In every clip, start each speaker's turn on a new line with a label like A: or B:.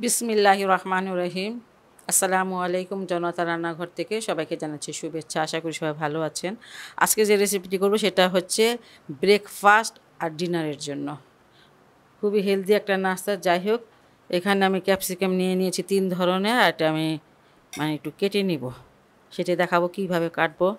A: বিসমিল্লাহির রহমানির রহিম। আসসালামু আলাইকুম। জনতার রান্নাঘর থেকে সবাইকে জানাচ্ছি শুভেচ্ছা। আশা করি সবাই ভালো আছেন। আজকে যে রেসিপিটি করব সেটা হচ্ছে ব্রেকফাস্ট আর ডিনারের জন্য খুবই হেলদি একটা নাস্তা। যাই হোক, এখানে আমি ক্যাপসিকাম নিয়ে নিয়েছি 3 ধরনের, আর এটা আমি একটু কেটে নিব, সেটা দেখাবো কিভাবে কাটবো।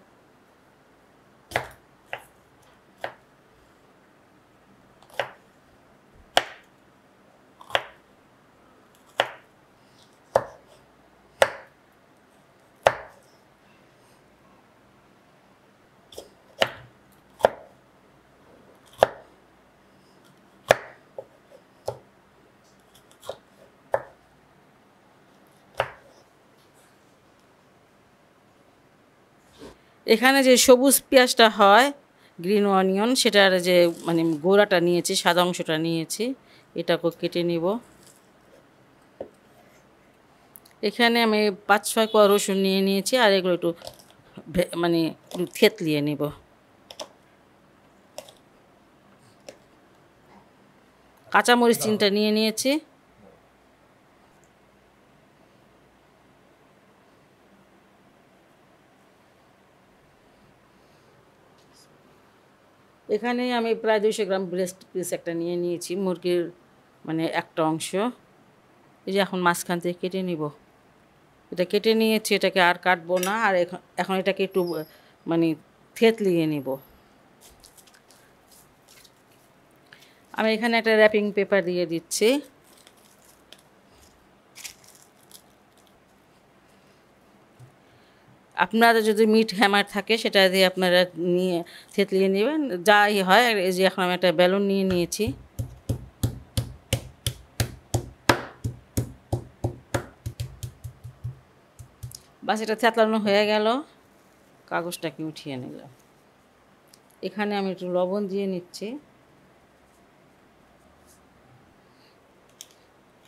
A: এখানে যে সবুজ পেঁয়াজটা হয়, গ্রিন অনিয়ন, সেটার যে গোড়াটা নিয়েছি, সাদা অংশটা নিয়েছি, এটাকে কেটে নিব। এখানে আমি 5-6 কোয়া রসুন নিয়ে নিয়েছি, আর এগুলো একটু একটু থেতলিয়ে নিব। কাঁচামরিচ 3টা নিয়ে নিয়েছি। এখানে আমি প্রায় 200 গ্রাম ব্রেস্ট পিস একটা নিয়ে নিয়েছি, মুরগির একটা অংশ। এই যে এখন মাঝখান থেকে কেটে নিব। এটা কেটে নিয়েছি, এটাকে আর কাটবো না। আর এখন এটাকে একটু থেতলিয়ে নিব। আমি এখানে একটা র্যাপিং পেপার দিয়ে দিচ্ছি। আপনারা যদি মিট হ্যামার থাকে সেটা দিয়ে আপনারা নিয়ে থেতলিয়ে নেবেন, যাই হয়। এই যে এখন আমি একটা বেলুন নিয়ে নিয়েছি। বাস, এটা থেতলানো হয়ে গেল। কাগজটাকে উঠিয়ে নিলাম। এখানে আমি একটু লবণ দিয়ে নিচ্ছি,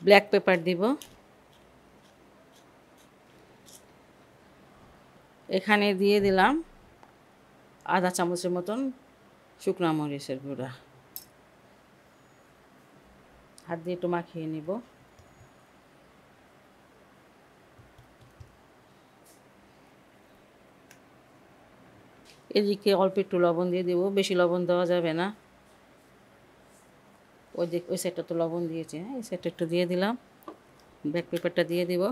A: ব্ল্যাক পেপার দিব। এখানে দিয়ে দিলাম আধা চামচের মতন শুকনো মরিচের গুঁড়া। হাত দিয়ে একটু মাখিয়ে নিব। এদিকে অল্প একটু লবণ দিয়ে দেবো, বেশি লবণ দেওয়া যাবে না। ওই সাইডটা তো লবণ দিয়েছি, হ্যাঁ, এই সাইডটা একটু দিয়ে দিলাম। ব্ল্যাক পেপারটা দিয়ে দিব।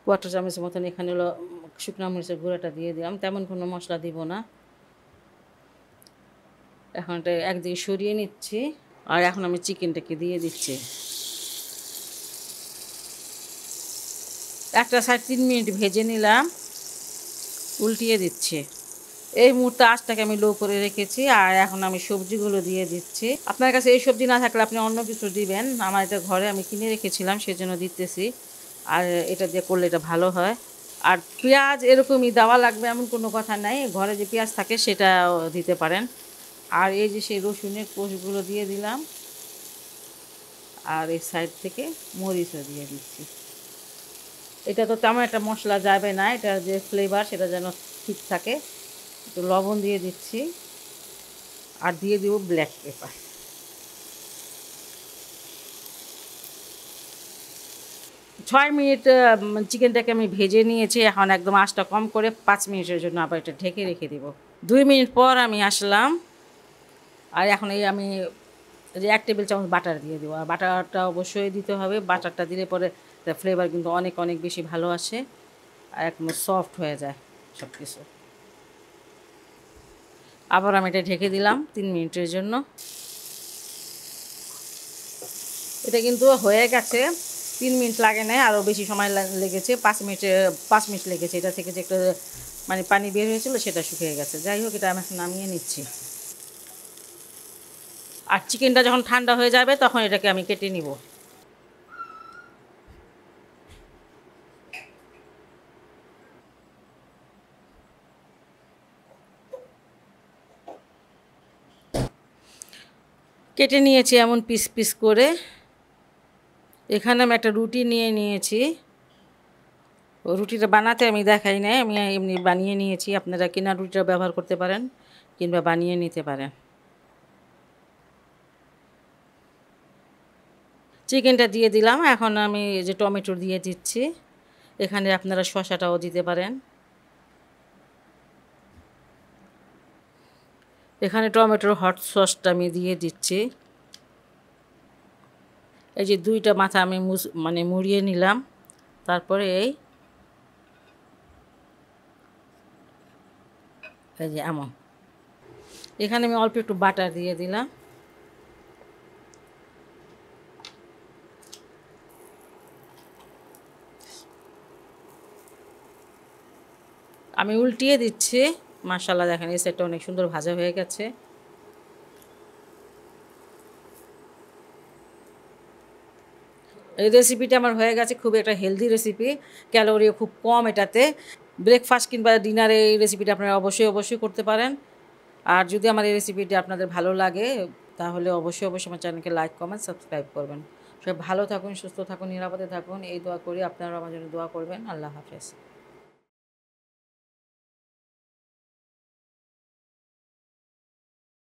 A: কোয়ার্টার চামচের মতন এখানে শুকনো মরিচের গুঁড়াটা দিয়ে দিলাম। তেমন কোনো মশলা দিব না। এখন এটা একদিকে সরিয়ে নিচ্ছি, আর এখন আমি চিকেনটাকে দিয়ে দিচ্ছি। একটা সাইড 3 মিনিট ভেজে নিলাম, উল্টিয়ে দিচ্ছি। এই মুহূর্তে আঁচটাকে আমি লো করে রেখেছি, আর এখন আমি সবজিগুলো দিয়ে দিচ্ছি। আপনার কাছে এই সবজি না থাকলে আপনি অন্য কিছু দিবেন। আমার এটা ঘরে আমি কিনে রেখেছিলাম, সেজন্য দিতেছি। আর এটা দিয়ে করলে এটা ভালো হয়। আর পেঁয়াজ এরকমই দেওয়া লাগবে এমন কোনো কথা নাই, ঘরে যে পেঁয়াজ থাকে সেটাও দিতে পারেন। আর এই যে সেই রসুনের কোষগুলো দিয়ে দিলাম, আর এই সাইড থেকে মরিচও দিয়ে দিচ্ছি। এটা তো তেমন একটা মশলা যাবে না, এটা যে ফ্লেভার সেটা যেন ঠিক থাকে। একটু লবণ দিয়ে দিচ্ছি, আর দিয়ে দিব ব্ল্যাক পেপার। ছয় মিনিট চিকেনটাকে আমি ভেজে নিয়েছি। এখন একদম আঁচটা কম করে 5 মিনিটের জন্য আবার এটা ঢেকে রেখে দেব। 2 মিনিট পর আমি আসলাম, আর এখন আমি যে 1 টেবিল চামচ বাটার দিয়ে দেবো। আর বাটারটা অবশ্যই দিতে হবে। বাটারটা দিলে পরে তার ফ্লেভার কিন্তু অনেক অনেক বেশি ভালো আসে, আর একদম সফট হয়ে যায় সব কিছু। আবার আমি এটা ঢেকে দিলাম 3 মিনিটের জন্য। এটা কিন্তু হয়ে গেছে। 3 মিনিট লাগে না, আরও বেশি সময় লেগেছে। 5 মিনিট লেগেছে। এটা থেকে যে একটা পানি বের হয়েছিল সেটা শুকিয়ে গেছে। যাই হোক, এটা আমি নামিয়ে নিচ্ছি। আর চিকেনটা যখন ঠান্ডা হয়ে যাবে তখন এটাকে আমি কেটে নিব। কেটে নিয়েছি এমন পিস পিস করে। এখানে আমি একটা রুটি নিয়ে নিয়েছি। রুটিটা বানাতে আমি দেখাই নাই, আমি এমনি বানিয়ে নিয়েছি। আপনারা কিনা রুটিটা ব্যবহার করতে পারেন, কিংবা বানিয়ে নিতে পারেন। চিকেনটা দিয়ে দিলাম। এখন আমি এই যে টমেটো দিয়ে দিচ্ছি। এখানে আপনারা শসাটাও দিতে পারেন। এখানে টমেটোর হট সসটা আমি দিয়ে দিচ্ছি। এই যে 2টা মাথা আমি মানে মুড়িয়ে নিলাম। তারপরে এই যে এমন। এখানে আমি অল্প একটু বাটার দিয়ে দিলাম। আমি উল্টিয়ে দিচ্ছি। মাশাআল্লাহ দেখেন এই সাইডটা অনেক সুন্দর ভাজা হয়ে গেছে। এই রেসিপিটা আমার হয়ে গেছে। খুব একটা হেলদি রেসিপি, ক্যালোরিও খুব কম এটাতে। ব্রেকফাস্ট কিংবা ডিনারে এই রেসিপিটা আপনারা অবশ্যই করতে পারেন। আর যদি আমার এই রেসিপিটি আপনাদের ভালো লাগে তাহলে অবশ্যই আমার চ্যানেলকে লাইক কমেন্ট সাবস্ক্রাইব করবেন। সবাই ভালো থাকুন, সুস্থ থাকুন, নিরাপদে থাকুন এই দোয়া করি। আপনারাও আমার জন্য দোয়া করবেন। আল্লাহ হাফেজ।